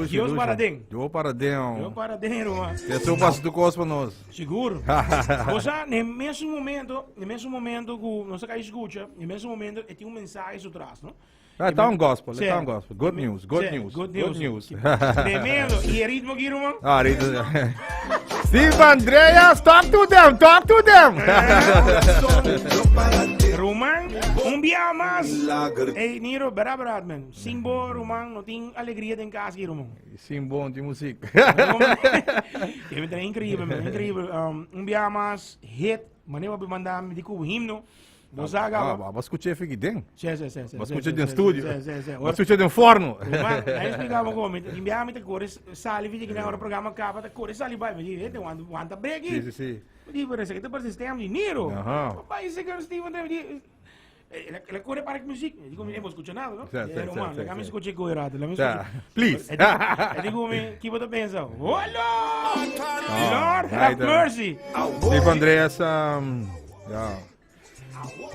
Dios Paradeng. Dios Paradeng. Dios Paradeng, Roma. Que sopas do cos para nós. Seguro. Você, no mesmo momento que nós acabamos de escutar, no mesmo momento, tem mensagem atrás, não? Tá um gospel, Certo. tá um gospel. Good news, good Certo, news. good Good news. news. Tremendo. E o ritmo aqui, Roma? Ah, Rita. Steve Andreas, talk to them, talk to them. Roman, dia mais. Ei, Niro, berat, man. Simbo, Roman, não tem alegria em casa aqui, Roman. Sim, bom de música. É incrível, man. Incrível. Dia mais, hit. Maneira de mandar me dizer o himno. Você agora. Mas escutei fique dentro. Sim. Mas escutei dentro do estúdio. Sim. Mas escutei dentro do forno. Roman, aí explicava como. Enviava muita cores, sali, vi que na hora do programa acaba, a cores sali, vai, me diz, want break. Sim. Digo, por isso que tu sistema de Niro. Aham. Papai, esse cara Steven deve ela corre para a música. Eu digo, não escuto nada, não? Certo. Romano, eu me escutei com errado. Tá, please. Eu digo, que você pensa? Oh, Lord, have mercy. Steve Andreas,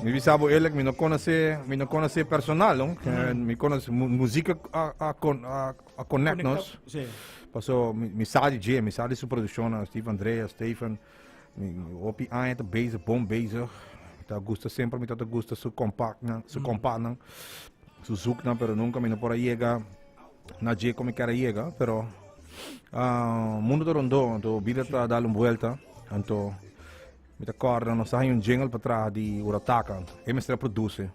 me visavo ele que me não conhece personal, não? Me conhece música a connect nós. Sim. Passou me sabe sua produção, Steve Andreas, Stefan, opi ainda base, bom base. Tá gosta sempre, me tá gosta su compact, su zoek na, pero nunca me não por llega na je como quer llega, pero mundo do rondo, então vida tá dar uma volta, então me tá corda, nós sai um jingle para trás de Urataka, e me estra produce,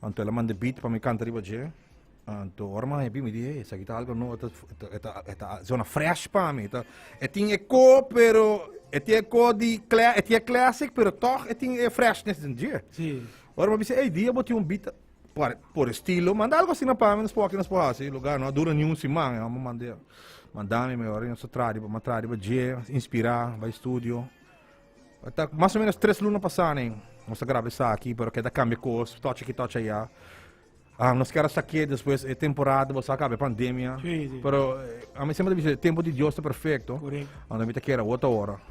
então ela manda beat para me cantar riba je, então orma é bem me diz, essa aqui tá algo não, é zona fresh para mim, tá, é tem eco, pero het is classic, pero toch het is freshness in dia. Sim. Ora, mas ei, dia botou beat por estilo, manda algo assim na pá, menos pouco nas porras, lugar não dura nenhum semana, eu mandar me ora, nosso trabalho, para dia, inspirar, vai estúdio. Tá mais ou menos 3 lunas passaram, nós gravamos isso aqui, pero que da cambia coisa, tocha aí. Nós queremos aqui depois é temporada, você acaba a pandemia. Sim. Pero a mim sempre diz, tempo de Deus está perfeito. Correto. Onde me tá queira outra hora.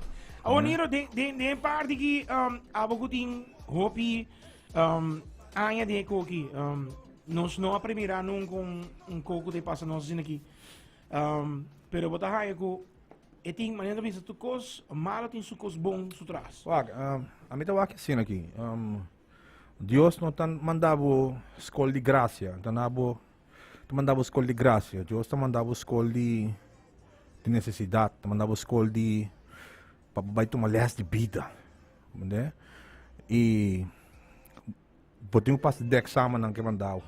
Niro, de parte que abo tem hopi anya de coqui nós não aprendemos nunca coco de passa nós aqui pero botar raio co e tem maneira de pensar tu cos malo tem su cos bom su traz. A mim tá assim aqui. Deus não tá mandava escola de graça, tá mandava escola de graça. Deus tá mandava escola de necessidade, tá mandava escola de para tomar leste de vida, né? E botei passo de exame não que mandava.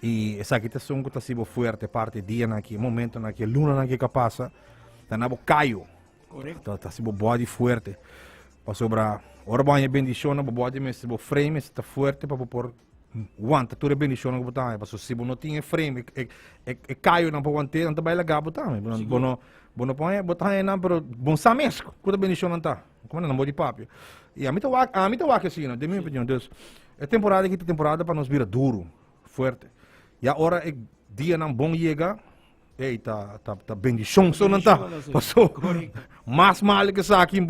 E essa aqui tá som que tá sendo forte parte dia naquele momento naquele luna naquele que passa, tá na caio. Correto. Tá sendo body forte. Para sobrar, ora banha bendição na body mas o frame está forte para pôr aguanta tudo bendição que botar, para se não tinha frame é caio não para aguentar, não tá bem legal botar, bono põe botar não pero bom samesco, quando bendição não tá, como não body papo. E a mim tá assim, de minha opinião, Deus, é temporada para nós virar duro, forte. E a hora é dia não bom chega, ei tá bendição só não tá, passou mais mal que isso aqui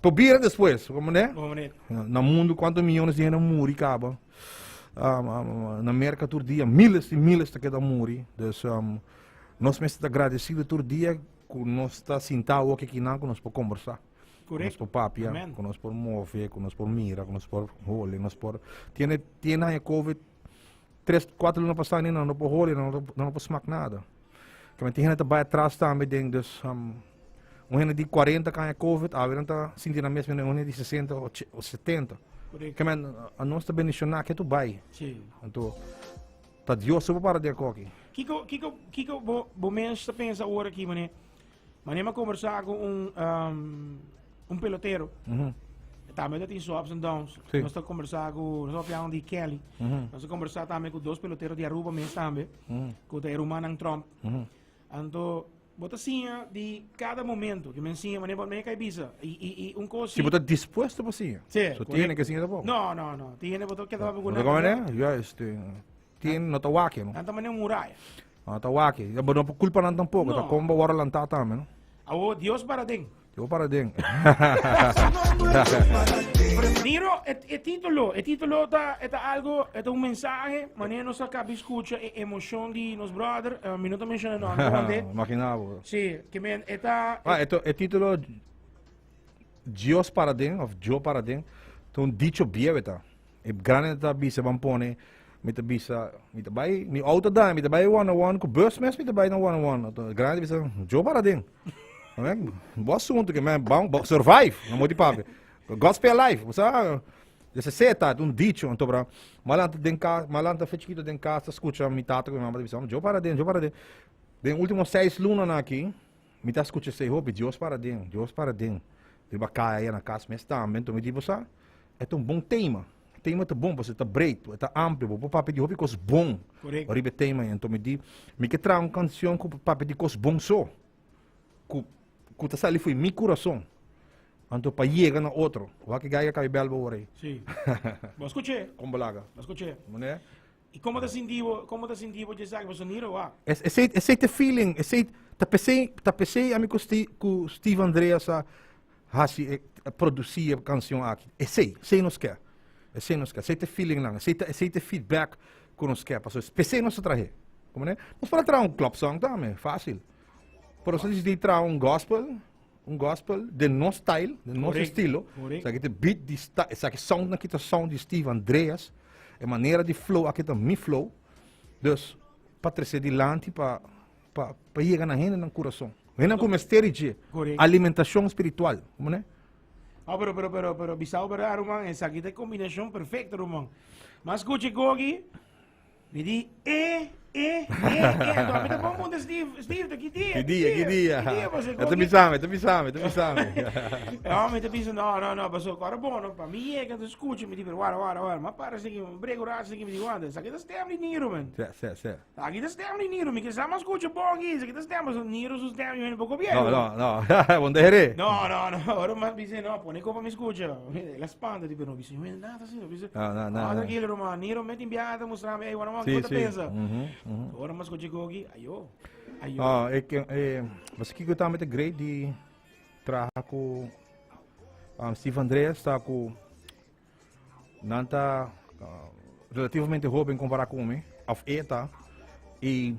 por bira depois, como né? No mundo quantos milhões de gente morre acaba. Na América todo dia milhares e milhares de cada morre. Então, nós estamos agradecidos todo dia que nós está sentado aqui não, que nós podemos conversar. Correto. Com nós por papia, com nós por mover, com nós por mira, com nós por role, nós por tiene a COVID 3-4 anos passados não por role, não por smack nada. Que tem gente vai atrás também dentro gente de 40 que é COVID, a gente está sentindo a mesma, gente de 60 ou 70. Que a nossa bendição que tu vai. Sim. Então, tá Deus super para de aqui. Kiko, bom mês pensa agora aqui, mané me conversar com peloteiro. Também tem suas ups and downs. Nós estamos conversando com nós falamos de Kelly. Nós estamos conversando também com 2 peloteiros de Aruba mesmo também, com o Romano Trump. Então bota assim de cada momento que me ensina maneira me cai bisa e coisa Se botar disposto para sim. Só tem que assim da bom. Não tem botar que dá alguma como é? Já tem não tá waki, não. Então maneira muralha. Tá waki. Eu não culpa não tampouco, tá como agora lantar também, não? Deus para dentro. Deus para dentro. Niro, el título está algo, está un mensaje, manera nos acaba escucha emoción de nos brother, minuto mencioné no, Imaginavo. sí, que men está El título Dios para den, of Joe para den, un dicho bieveta. E grande ta bisa van pone, met de bisa, met de bij, mi auto daar, met de bij one ku busmes, met de bij one. Grande bisa, Joe para den. Boa assunto que man, bom, survive, não moet papi. Gospel life, você esse seta, um dicho, então para malanta fechito den casa, escuta mi tata com minha mãe dizendo, Joe para den. Den último 6 lunas aqui, me tá escuta sei hope, Deus para den. De bacaia na casa, mas também, então me diz você, é um bom tema. Tema tá bom, você tá breito, tá amplo, o papi de hope cos bom. correcto. Oribe tema, então me diz, me que traz uma canção com o papi de cos bom só. Que tá sali foi mi coração. Então para chegar na outro, o que gaia cai belbo ore. Sí. Vos escuché, Como balaga, né? ¿Y cómo te sentivo, ya sabes, vos Niro, va? Esse te feeling, tá pensei a mim com Steve Andreas a produzir a canção aqui. Sei nos quer. Esse te feeling lang, esse te feedback que nos quer. Pensei nos traje. Como né? Nós para trazer club song também, fácil. Por isso de trazer um gospel de nosso style, de nosso estilo. Sabe que beat de sabe que sound de Steve Andreas, a maneira de flow aqui tá mi flow. Dus para trazer de lante para chegar na gente no coração. Vem com mistério de alimentação espiritual, como né? Ah, pero, bisao para Roman, esa aquí está combinación perfecta, Roman. Mas escuche, Gogi, me di, a mí te pongo un de Steve, que dia. Te pisame. No, me te piso, no, pasó, cara, bueno, para mí es que te escuche, me di, pero guarda, ma para seguir, brego raza, que me di, guarda, esa aquí está stemmen in Niro, man. Sì. Aquí está stemmen in Niro, me que sama escuche, Bogi, esa aquí está stemmen, son Niro, sus stemmen, un poco bien. No, ¿dónde eres? No, ahora más dice, no, pone copa mi escucha, la spanda, tipo, no, dice, nada así, dice, No. tranquilo, Romano, Niro, mete inviata, mostrame, hey, guarda, Sì, ¿qué te sì. pensa? Mhm. Ahora más escuche, Gogi, ayo. Mas que eu estava muito great de trabalhar com Steve Andreas, está com nanta relativamente jovem comparado com mim, of eta e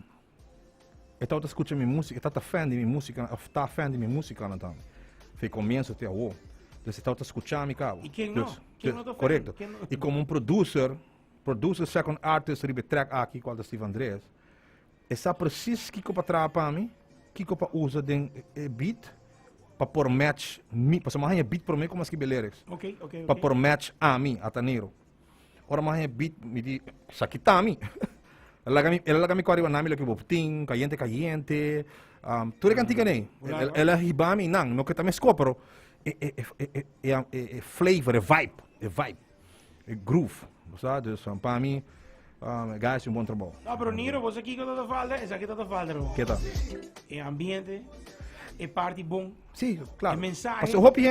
eu estava escutando minha música, eu estava fã de minha música, tá fã de minha música então. Foi começo até o, então eu estava escutando minha cabo. E quem não? Quem não tá correto. fã? Quem não? E como producer second artist ribe track aqui com o Steve Andreas. Essa preciso que para trabalhar para mim, que para usar den beat para por match me, para mais beat para mim como as que beleres. Ok. Para por match a mim, a Tanero. Ora mais beat me di sakita a mim. Ela me corre na mim que bopting, caliente. Tudo que antiga nem. Ela riba mim não que também escopro. É flavor, é vibe. É groove. Sabe? Então para mim guys, un buen trabajo. No, pero Niro, vos aquí que te falta, esa que te falta, Romano. ¿Qué tal? El ambiente, el party bom. Sí, claro. El mensaje. O sea, hopi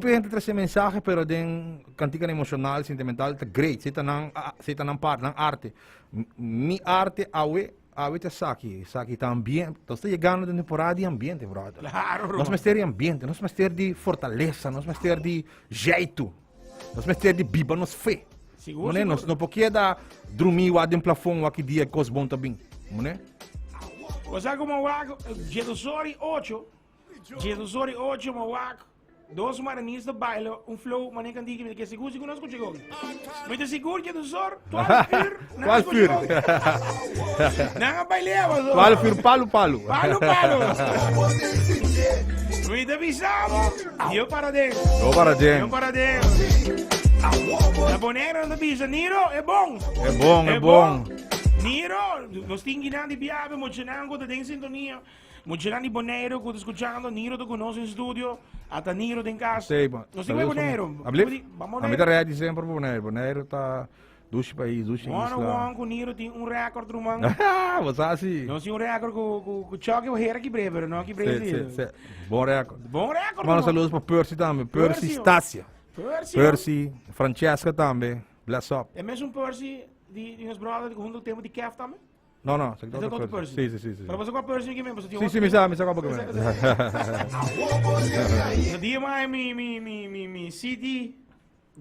gente trae mensaje, pero den cantica emocional, sentimental, está great. Se está nan parte, nan arte. Mi arte, awe te saki también. Entonces llegando de temporada de ambiente, brother. Claro, Nós Romano. vamos ter de ambiente, nós vamos ter de fortaleza, nós vamos ter de jeito. Nós vamos ter de biba, nos fé. Seguro, Não seguro. não porque da dormir lá dentro plafond aqui dia que os bom também, né? O sea, como waco, Jedusori 8, Mawak, dos maranistas baila, un flow, mané kan digi, que seguro não escucha Gogi. Mas seguro Jedusor, 12 uur, Qual fir? Nanga baileva, zo. Qual fir palo. Palo. Muito avisado. Eu para dentro. Vou para Eu dentro. para dentro. A boneira não pisa, Niro, é bom. É bom. Niro, nós temos que de piave, mocinando, tá em sintonia. Mocinando de boneiro, que tá escutando, Niro, tá conosco em estúdio, até Niro tem casa. Sei, bom. Nós temos boneiro. A mim da real dizendo para boneiro. Boneiro tá dos países, dos One, com Niro tem recorde, Romano. Ah, você assim. Nós temos recorde com o Choque, o Hera que breve, não que breve. Bom recorde. Bom recorde, Manda saludos para Percy também. Percy Stácia. Percy, Francesca também. Bless up. É mesmo Percy de nos brothers com o tempo de Kev também? Não, Esse é outro Percy. Sim. Para você com a Percy aqui mesmo, você tinha Sim, me sabe um pouco mesmo. No dia mais mi CD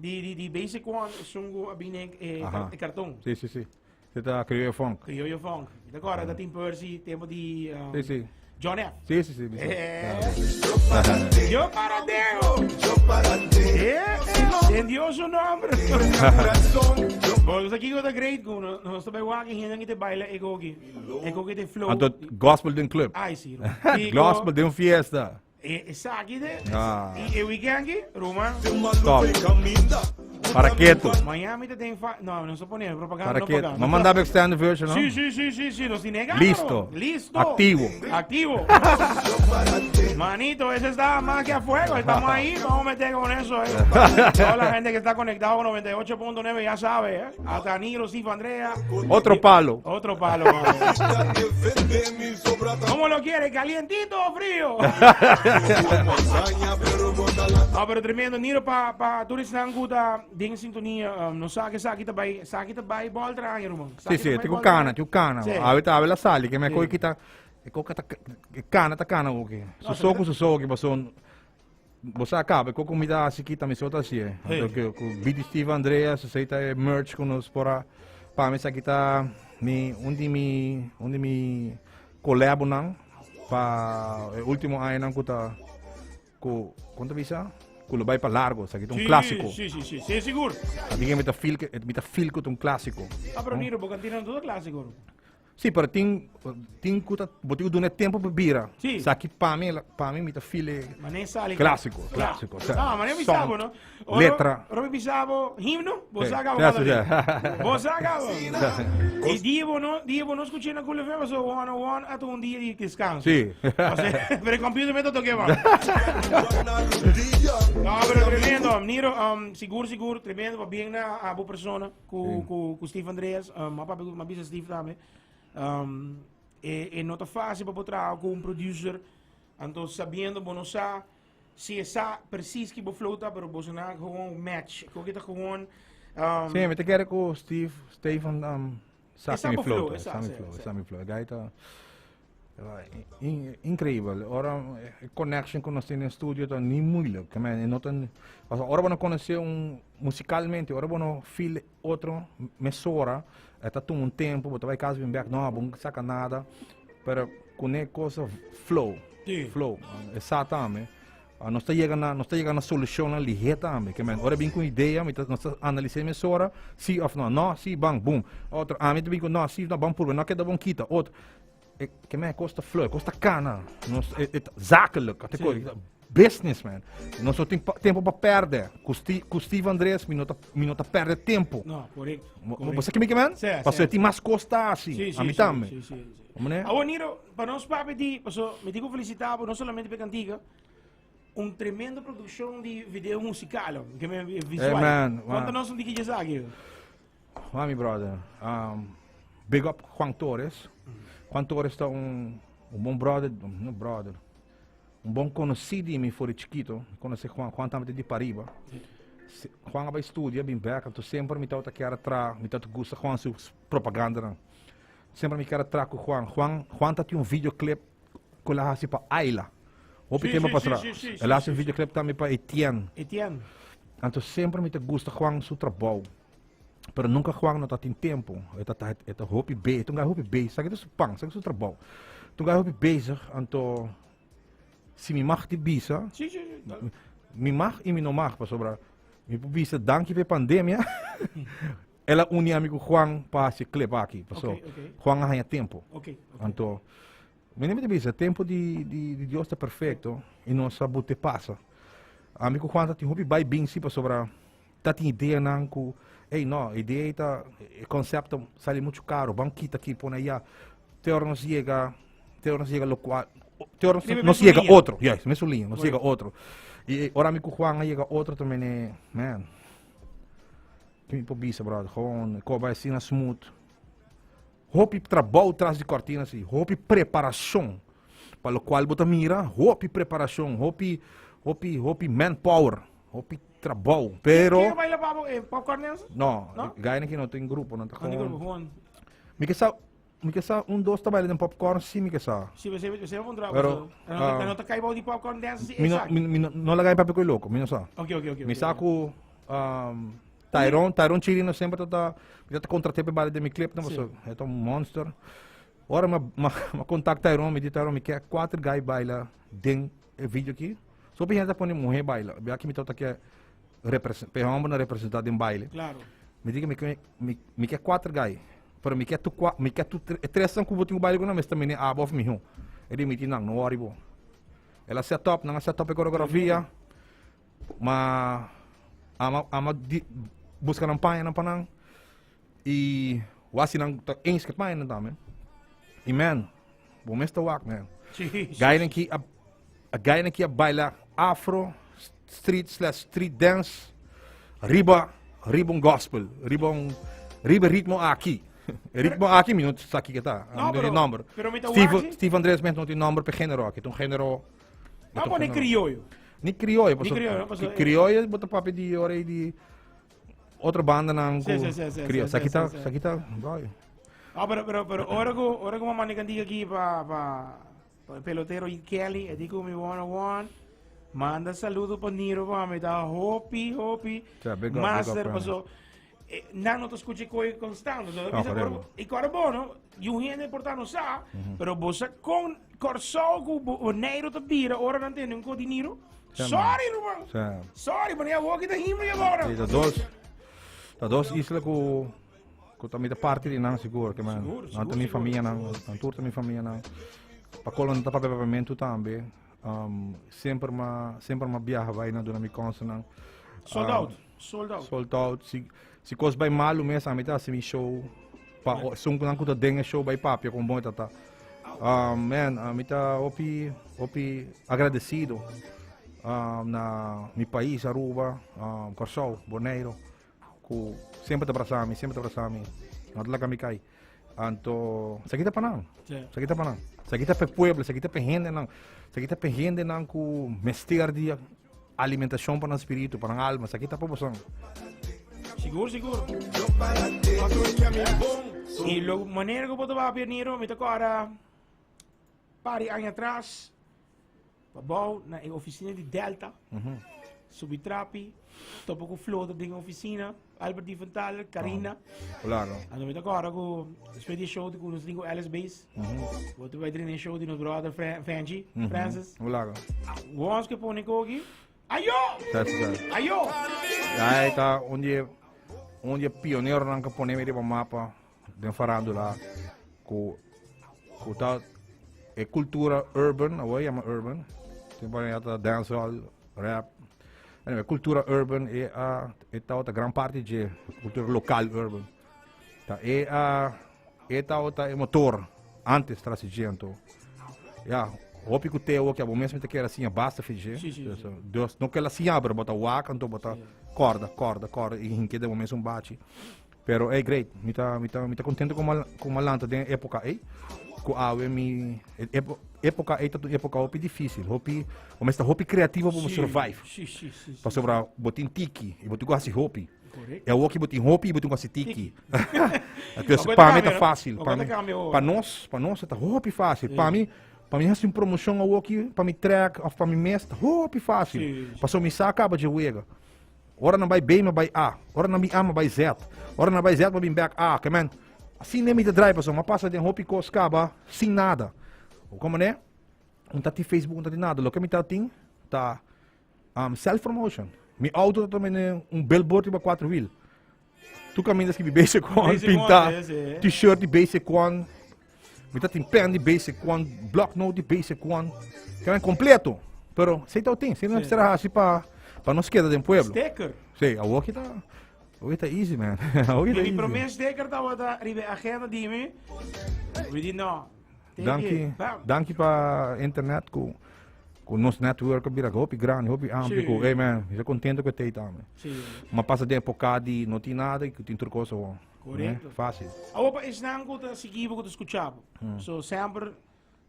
Die basic one, sungo abinek Aha. cartão. Sì, sì, sì. Siete criollo funk. Criollo funk. Agora, da Tim Percy, tempo di Sì, sì. John F. Sì, sì, sì. mi sa. Yo paradeo. En Dios su nombre. Volgens aqui go the great go, no sto bij walking hier dan te baile ego aqui. Ego que te flow. Anto gospel din club. Ai sì. Gospel din fiesta. Sa aqui de. Ah. E weekend aqui, Roma. Top. Paraqueto. Miami te tem no, non sto ponendo propaganda, non Paraqueto. pagando. Ma mandava extended version, no? Sí, no si nega. Listo. Listo. Activo. Activo. Manito, ese está más que a fuego. Estamos ahí, vamos a meter con eso. Toda la gente que está conectado con 98.9 ya sabe. A Danilo, Steve, Andrea. Otro palo. Otro palo. ¿Cómo lo quiere? ¿Calientito o frío? No, pero tremendo. Niro pa turistas anguta ding sintonia. No sa kita bay ball tra man. Sì, sì, ti cucana. Sì. Avete la sali che me Sì. coi kita cana ok. Susoku che son bosa cabe co comida si kita mi sota si Sì. Perché con BD Steve Andrea se sei merch con nos pora pa me sa kita undi mi collabo nang pa ultimo ay nang kuta ko quanto visa? Quello vai per largo, sa kita un classico. Sí, seguro. Diga met a feel con un classico. Ah, pero Niro, porque tienen todo clásico. Sì, però tin kuta botigo dune tempo per bira. Sì. Sa che pa me mi ta file Ma ne sale. classico. No, ma ne bisavo, no? Letra. Ora bisavo himno, Sì, bosaga sì, vada. sì. Bosaga. E Dio no escuchando con le femme so one a un día di descanso. Sì. O sea, per il computer me toqueva. No, pero tremendo, Niro, seguro, tremendo, va bien a boa persona, com Steve Andreas, ma bisa Steve também. E nota fácil para botar com um producer, então sabendo, bom, não sabe, se é precies que vou flotar, pero você não gewoon match, que kita gewoon. Sì, mi te chiede con Stefan Sami Flow. Sami Flow. Gaita incrível. Ora connection con nostro in studio tá nem moeilijk. Men notan, ora vamos conhecer musicalmente, ora vamos feel outro mesora. Tá tu tempo, você vai caso bem back, não, bom saca nada, pero com é coisa flow. Flow. Exatamente. Nós está chegando na solução ali também, que men, ora bem com ideia, nós analisar mesora, sim of não, sim bang boom. Outro, me bem com não, sim não bang pulver, não queda bom quita. Outro, que men costa flow, costa cana. Nós zakelijk, até coisa. Businessman. Nós só tem tempo para perder. Com Steve Andreas, minuta perde tempo. Não, correto. Você que me quer, Passou tem mais costa assim. A mim também. Sim. Né? Agora, Niro, para nós papi me digo felicitado não somente para cantiga, tremendo produção de vídeo musical, que me visual. Quanto nós não digamos aqui? Mami brother, big up Juan Torres. Juan Torres está bom brother, um bom conhecido me foi chiquito, conheci Juan também de Pariba. Juan vai estudar bem back, então sempre me tenta querer atrás, me tenta gosta Juan sua propaganda. Sempre me quer atrás com Juan tá tinha videoclip com ela assim para Ayla. Op het tempo para ela assim videoclip também para Etienne. Então sempre me gusta Juan seu trabalho. Pero nunca Juan não tem tempo. Eta hopi bezig. Toen ga hopi bezig. Zeg het is pang, zeg het trabalho. Toen ga hopi bezig. Então se me mag die visa. Me mag e me não mag, para sobrar. Me visa danke pe pandemia. Ela uni amigo Juan para se clip aqui, pessoal. Juan ganha tempo. Então me visa tempo de Deus está perfeito e não sabe te passa. Amigo Juan tem hopi vai bem se para sobrar. Tá tem ideia não com ei, não, ideia tá, o conceito sai muito caro, banquita aqui, põe aí, teor não chega local, teor não chega outro, yes, mesulinha, não chega outro. E ora amigo Juan chega outro também, né, man. Que me pobisa, brother, gewoon, vai assim na smooth. Hope trabalho atrás de cortina assim, hope preparação, para o qual bota mira, hope preparação, hope manpower, hope trabalho, pero Quem vai levar popcorn nessa? não, ganha aqui não tem grupo, não tá com. Juan. Me que sa dois trabalha de popcorn, sim, me que sa. Se você vai entrar, Pero, não tá caindo de popcorn nessa, Não la ganha papel com louco, me não sa. Ok. Me saco Tyrone Chirino sempre tá contratei para baile de meu clipe, não é um monster. Ora ma contact Tyrone, me diz Tyrone, me quer 4 guys baila den vídeo aqui. Só para gente pôr mulher baila. Bem aqui me tá aqui representante representado em baile. Claro. Me diga me quer 4 guys. Pero me quer tu 3 anos que eu tenho baile com mas também é above me hum. Ele me diz não worry bo. Ela setup, não setup coreografia. Mas ama busca ng paia ng panang wasi nang eens ket paia ng dami. Man, bumesta wak man. Gaya na ki a baila afro street dance ribong gospel ribong ritmo aki. Ritmo aki minut saki kita. No, pero number. Steve Andres men non number pe genero aki, un genero. Não, nem criollo. Niet criollo, criollo, criollo bota papi di ore di outra banda ng criollo. Sakita, boy. Ah, pero ahora que mamá ni candiga aquí pa pelotero y Kelly, e digo mi 101. Manda saludo pa Niro pa me da hopi. Master paso. Não te escute coi constante, so e carbono, you hende portano sa, pero você com corso o neiro te bira, ora não tem um dinheiro. Sorry, irmão. Sorry, mas eu vou aqui da himno agora. Da dos isla ko também da parte de não seguro que man. Não tem família não, não turta minha família não. Pa colon ta pagamento também. Sempre ma viaja vai na dona mi consa não. Sold out. Se cos by malo mesmo, a mim tá assim show. Pa sung nang kuta dengue show by papi com bom tata. Man, a mim tá opi agradecido. Na mi país Aruba, Corsol, Bonaire, ku sempre te abraçami. Não te kami kai. Anto, sakita pa nang. Sakita pe pueblo, sakita pe gente nang ku mestigar dia alimentação para o espírito, para a alma, sakita pa bosang. Seguro. E lo maneira que eu vou para Niro, me tocou agora pari anos atrás, para na oficina de Delta, Subitrapi, topo com Flor da oficina, Albert Di Fantal, Karina. Claro. Ano me tocou agora com o show com os lingo Alice Base, vou vai treinar show de nosso brother Franji, Francis. Claro. Vamos que põe aqui. Ayo! Aí tá onde é pioneiro nang kapone me pa mapa den farandula ku tal é cultura urban, away ama urban. Tem para ata dancehall, rap. Anyway, cultura urban é tal outra grande parte de cultura local urban. Tá é tal outra motor antes trasigento. Hopi que o que a mesmo que era assim basta fingir. Deus não que ela se abre, bota waka, então bota corda e em que de momento bate. Pero é great, me tá contente com a lanta de época aí. Com a época aí tá época hopi difícil, hopi criativa para survive. Para sobrar botin tiki, e botin quase hopi. É o que botin hopi e botin quase tiki. Para mim tá fácil, para nós tá hopi fácil, para mim assim promoção ao aqui, para mim track, para mim mestre, hopi fácil. Passou me saca acaba de uega. Ora não vai B, mas vai A. Ora não vai A, mas vai Z. Ora não vai Z, mas vai back A. Que man, assim nem me dá drive, pessoal. Mas passa de hopi com acaba sem nada. Como né? Não tá de Facebook, não tá de nada. O que me tá tem, tá self promotion. Mi auto também é billboard para 4 wheel. Tu caminhas que basic one, pintar, t-shirt de basic one. Me tá tem pen de basic one, block note de basic one. Que é completo. Pero sei tal tem, sei não será assim para não se quedar dentro do pueblo. Sticker. Sei, a walkie tá easy, man. E prometo sticker tá ribe agenda de mim. We did not. Danke para internet com nosso network bira hopi grande, hopi amplo. Hey man, eu contento que tem também. Mas passa de época de não tem nada e que tem outra coisa. Correto. Fácil. A opa is nang ko ta sigibo ko escuchava. So sempre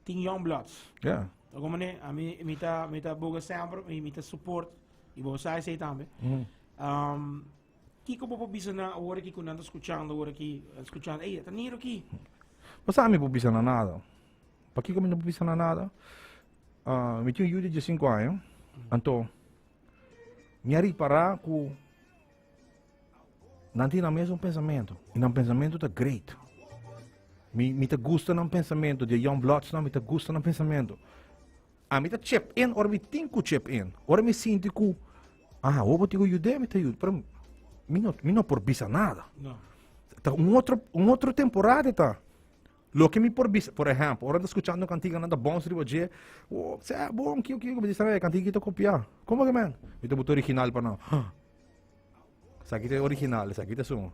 tem young bloods. Yeah. Como né, a mim tá boga sempre, me tá support. E vou sair sei também. Kiko po bisa na agora que quando ando escuchando, ei, tá niro aqui. Mas a mim po bisa na nada. Para que não bisa na nada? Me tinha Yudi de 5 anos. Então, me ari para com não tem o mesmo pensamento. E um pensamento tá great. Me te gusta no pensamento de Young Bloods, não me te gusta no pensamento. Me te chip in, or me think chip in. Or me sinto que, o botigo ajuda, me te ajuda. Pero, me não por bisa nada. No. Tá outro temporada, tá? Lo que me por bisa, por exemplo, ora escutando cantiga nada bom, se você, é bom, que me diz, cantiga que tu copiar. Como que, man? Me te botou original para não. Essa aqui é original, essa aqui é som.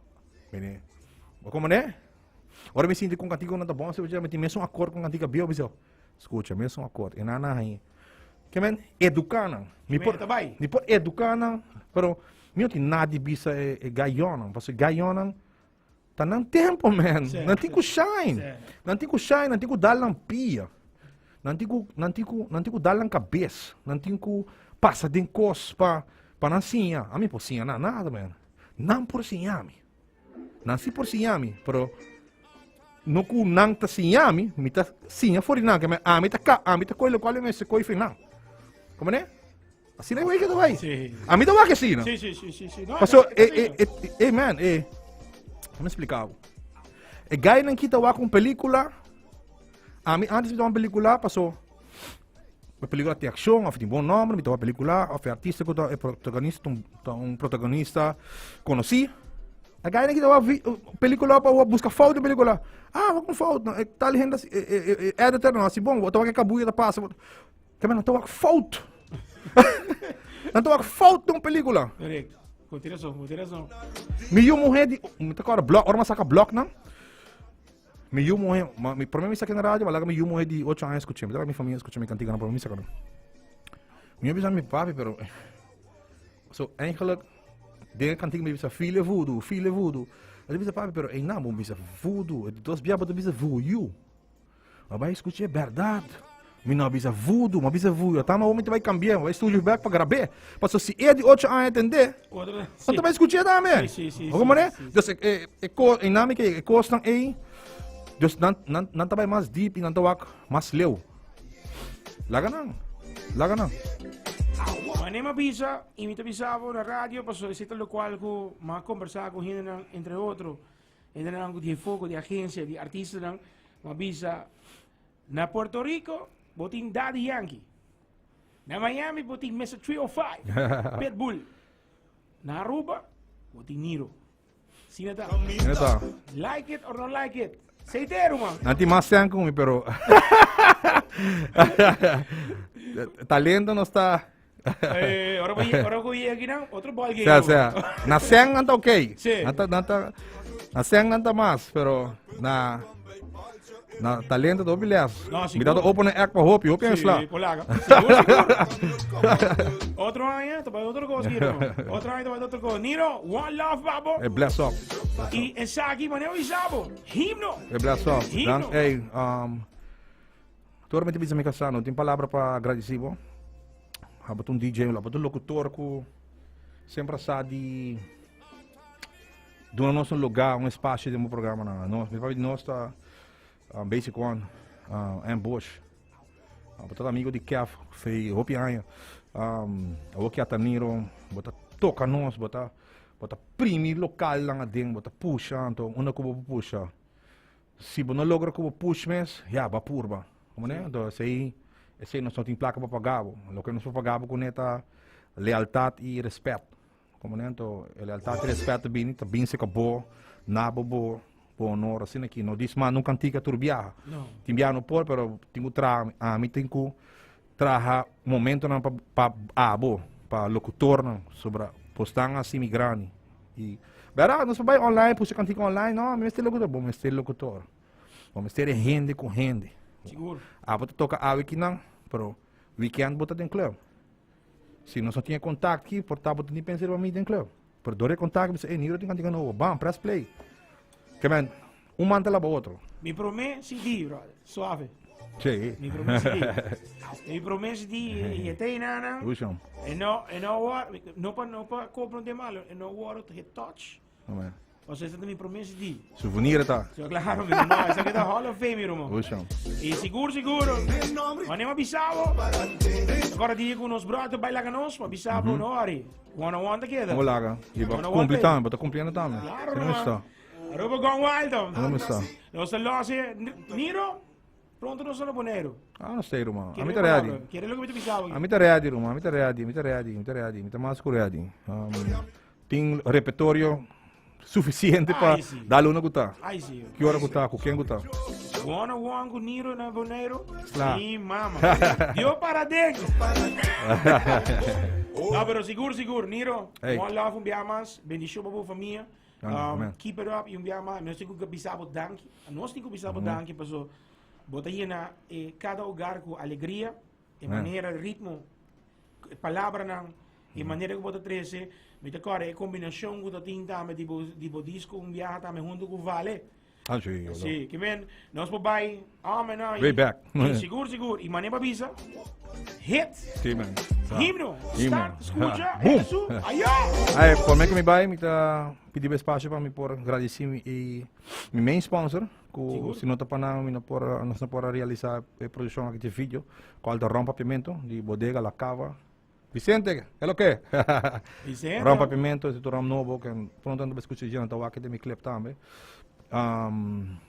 Bene. Como né? Ora me sinto com cantiga nada bom, se você me tem mesmo acordo com cantiga bio, bicho. Escuta, mesmo acordo. E nana aí. Que man, educando. Me por educando, pero não tem nada de bisa é gaiona, porque gaiona tá num tempo, man. Não tem que shine. Não tem que shine, não tem que dar lampia. Não tem que dar na cabeça. Não tem que passar de cos para não sinha. A mim por sinha nada, man. Não por sinhami. Não se por sinhami, pero no ku nang ta sinhami, me ta sinha for nang, que me ta coisa qual é esse coi final. Como né? Assim não é que tu vai. A mim tá vai que assim, não? Sim. Passou, man, vamos explicar. Gaya nang kita wa com película. Antes de uma película, passou. Uma película de ação, tem bom nome, me uma película, o artista que é protagonista, protagonista conheci. A gaya nang kita wa película para buscar foto de película. Wa com foto, tal gente editor não, assim bom, tô aqui cabuia da passa. Que man, tô com foto. Não tô com foto de uma película. Correcto. Continuação. Me morrer de, me tá agora bloco, ora saca bloco não? Me morrer, para mim me saca na rádio, mas lá me morrer de 8 anos escutando, minha família escuta minha cantiga na para mim saca. Me avisa meu papi, pero so eigenlijk de cantiga me avisa filho voodoo. Ele avisa papi, pero não, me avisa voodoo, dos biaba do avisa voodoo. Mas vai escutar é verdade. Me não avisa voodoo, me avisa voodoo. Tá, mas o homem vai cambiar, vai estúdio back para gravar. Mas se é de 8 anos entender, você vai escutar também. Sim. Como é? Então, em nome que costam aí, não vai mais deep e não vai mais leu. Laga não. Mas nem me avisa, e me avisava na rádio, para solicitar o qual que me conversar com ele, entre outros, entre de foco, de agência, de artistas, me avisa, na Puerto Rico, botin Daddy Yankee. Na Miami, botin Mr. 305, Pitbull. Na Aruba, botin Niro. Sino tá? Like it or not like it? Seitero, man. Nanti mais sem comigo, pero talento não está. Ora ko aqui não, outro ball game. Na sem não tá ok. Sim. Na sem não tá mais, pero na talento do beleza. Me dá open act para hopi é slá. Polaga. Outro ano, tu vai outra coisa, Niro. Outro ano tu vai outra coisa. Niro, one love, babo. É bless up. E essa aqui, mano, é o Isabo. Himno. É bless up. Dan, tu realmente bisa me casar, não tem palavra para agradecer, bom? Habat DJ, habat locutor que sempre sabe de nosso lugar, espaço de um programa nós está basic one, ambush. Bota amigo de Kev, fez hopianha. O que ataniro, bota toca nós, bota primi local lang ading, bota puxa, então uma que puxa. Se não logra que puxa mes, já ba purba. Como né? Então esse nós não tem placa para pagar. O que nós pagamos com esta lealdade e respeito. Como né? Então lealdade e respeito bem se acabou, nabo bo honor assim aqui. Não diz mas nunca tinha turbiar. Tem biano por, pero tenho me tenho que trazer momento na para locutor sobre postar assim migrani. E verdade, nós vai online, puxa cantiga online, não, mas este locutor, bom, este locutor. Bom, este é rende com rende. Seguro. Bota toca aqui não, pero weekend bota dentro club. Se nós não tinha contato aqui, portava nem pensar para mim dentro club. Pero dore contato, você Niro tem cantiga novo, bam, press play. Que man, manta lá para outro. Me promete CD, brother, suave. Sim. Me promete CD. Me promete CD, e tem nada. Puxa. E não war, não para comprar de malo, e não war to hit touch. Amen. Você está me promete CD. Souvenir tá. Claro, meu irmão, essa aqui é da Hall of Fame, meu irmão. Puxa. E seguro. Mas nem me avisava. Agora digo nos brotos baila ka nos, mabisabo no ari. One-on-one ta queda. Vamos lá, cara. E vai Ano, cumprir one também, vai cumprindo também. Claro Não naman. está. Aruba gong wild. Não está. Nos losse, Niro, pronto nos na bonero. Ah, não sei, irmão. A Quero mim tá ready. Quero logo bisabo. A mim tá ready, irmão. A mim tá ready. Me tá mais que ready. Tem repertório suficiente para sim. dar uma gota. Ai sim. Que hora gota? Com quem gota? One-on-one com Niro na bonero. Claro. Sim, mama. Dio para dentro. Não, pero seguro, Niro. Hey. One love, biamas. Bendição para a família. Amen. Keep it up, biamas. Nós temos que bisabo danke. Nós temos que bisabo danke, paso bota aí na cada lugar com alegria, de maneira, ritmo, palavra não, de maneira que bota 13, me te corre, combinação com a tinta, me tipo disco, viaja também junto com vale. Ah, sim. Sim, que vem, nós por baixo, amen, Way back. Seguro, e maneira para hit, Sim, man. himno, Himno. start, escuta, Boom. isso, aí, Aí, por mim que me vai, me tá pedindo espaço para me por agradecer e meu main sponsor, que se não tá para não, nós não podemos realizar a produção aqui de vídeo, qual da Rompa Pimento, de Bodega La Cava. Vicente, é o que? Vicente, Rompa Pimento, esse Ram Novo, que pronto ando escutar já então aqui de meu clip também.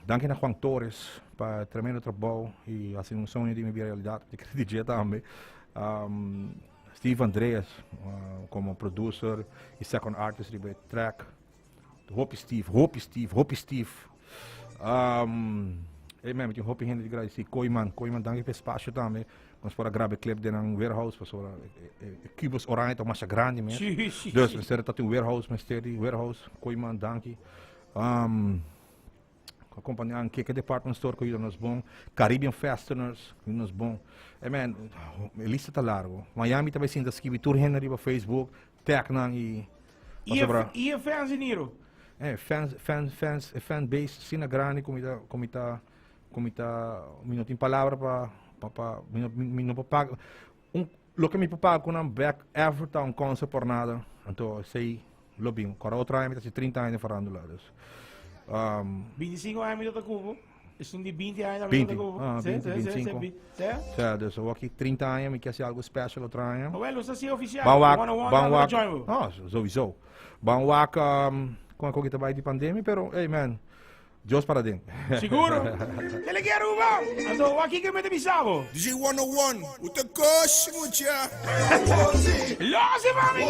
Danke a Juan Torres para tremendo trabalho e assim um sonho de minha realidade, de acreditar também. Steve Andreas como producer e second artist de track. Hope Steve. Hey man, met Hope Henry de agradecer. Koiman, danke pelo espaço também. Nós para gravar clip de um warehouse, para cubos oranje toch mais grande mesmo. Dus we zetten dat in warehouse, met steady warehouse. Koiman, danke. A companhia Anqueca Department Store que nos bom, Caribbean Fasteners que nos bom. Man, a lista tá largo. Miami também sim, da escrever Henry para Facebook, Tecnan e e a fans Niro. fan base sim grande como não tem palavra para não pagar lo que me paga com um back effort um concert por nada. Então sei lobbying. Para outra ano está 30 anos falando lá. 25 anos da Cuba. Isso de 20 anos 20, da Cuba. 25. Sim. Dus aqui 30 anos, me quer ser algo especial outra ano. Well, isso é oficial. Banwak, sowieso. Banwak, com a coisa de pandemia, pero, hey man, Deus para dentro. Seguro? Ele quer Ruba. Então, aqui que me devisava. DJ 101, with the coach, mucha. Lose, mami.